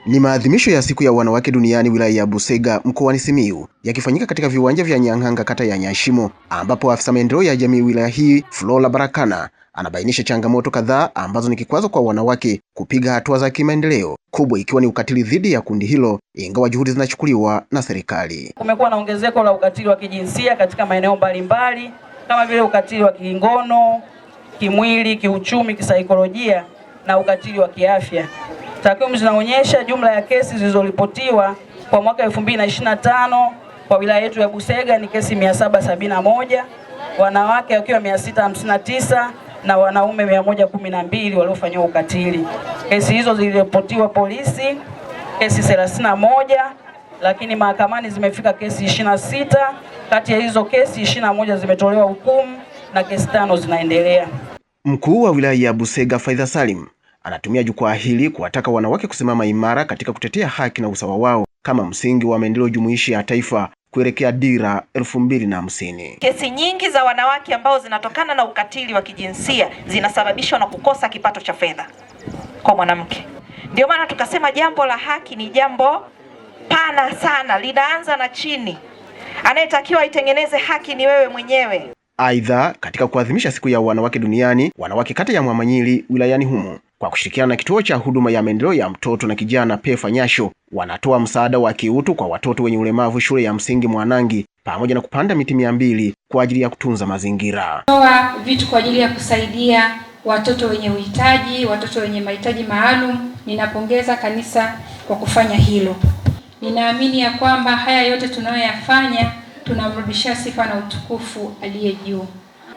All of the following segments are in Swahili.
Ni maadhimisho ya siku ya wanawake duniani wilaya ya Busega mkoani Simiyu yakifanyika katika viwanja vya Nyang'hanga kata ya Nyashimo, ambapo afisa maendeleo ya jamii wilaya hii Flora Barakana anabainisha changamoto kadhaa ambazo ni kikwazo kwa wanawake kupiga hatua za kimaendeleo, kubwa ikiwa ni ukatili dhidi ya kundi hilo, ingawa juhudi zinachukuliwa na serikali. Kumekuwa na ongezeko la ukatili wa kijinsia katika maeneo mbalimbali kama vile ukatili wa kingono, kimwili, kiuchumi, kisaikolojia na ukatili wa kiafya. Takwimu zinaonyesha jumla ya kesi zilizoripotiwa kwa mwaka 2025 kwa wilaya yetu ya Busega ni kesi 771, wanawake wakiwa 659 na wanaume 112 waliofanywa ukatili. Kesi hizo ziliripotiwa polisi kesi 31, lakini mahakamani zimefika kesi 26. Kati ya hizo kesi 21 zimetolewa hukumu na kesi 5 zinaendelea. Mkuu wa wilaya ya Busega Faidha Salim anatumia jukwaa hili kuwataka wanawake kusimama imara katika kutetea haki na usawa wao kama msingi wa maendeleo jumuishi ya taifa kuelekea dira 2050. Kesi nyingi za wanawake ambao zinatokana na ukatili wa kijinsia zinasababishwa na kukosa kipato cha fedha kwa mwanamke. Ndio maana tukasema jambo la haki ni jambo pana sana, linaanza na chini. Anayetakiwa itengeneze haki ni wewe mwenyewe. Aidha, katika kuadhimisha siku ya wanawake duniani, wanawake kata ya Mwamanyiri wilayani humo kwa kushirikiana na kituo cha huduma ya maendeleo ya mtoto na kijana PEFA Nyasho wanatoa msaada wa kiutu kwa watoto wenye ulemavu shule ya msingi Mwanangi pamoja na kupanda miti 200 kwa ajili ya kutunza mazingira. Toa vitu kwa ajili ya kusaidia watoto wenye uhitaji, watoto wenye mahitaji maalum. Ninapongeza kanisa kwa kufanya hilo. Ninaamini ya kwamba haya yote tunayoyafanya tunamrudishia sifa na utukufu aliye juu.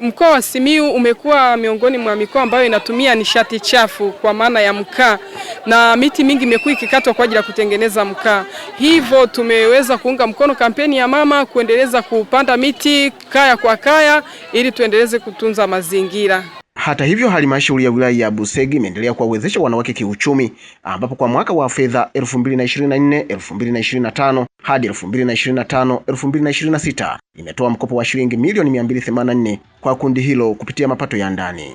Mkoa wa Simiyu umekuwa miongoni mwa mikoa ambayo inatumia nishati chafu kwa maana ya mkaa, na miti mingi imekuwa ikikatwa kwa ajili ya kutengeneza mkaa. Hivyo tumeweza kuunga mkono kampeni ya mama kuendeleza kupanda miti kaya kwa kaya ili tuendeleze kutunza mazingira. Hata hivyo, halmashauri ya wilaya ya Busega imeendelea kuwawezesha wanawake kiuchumi, ambapo kwa mwaka wa fedha 2024-2025 hadi 2025-2026 imetoa mkopo wa shilingi milioni 284 kwa kundi hilo kupitia mapato ya ndani.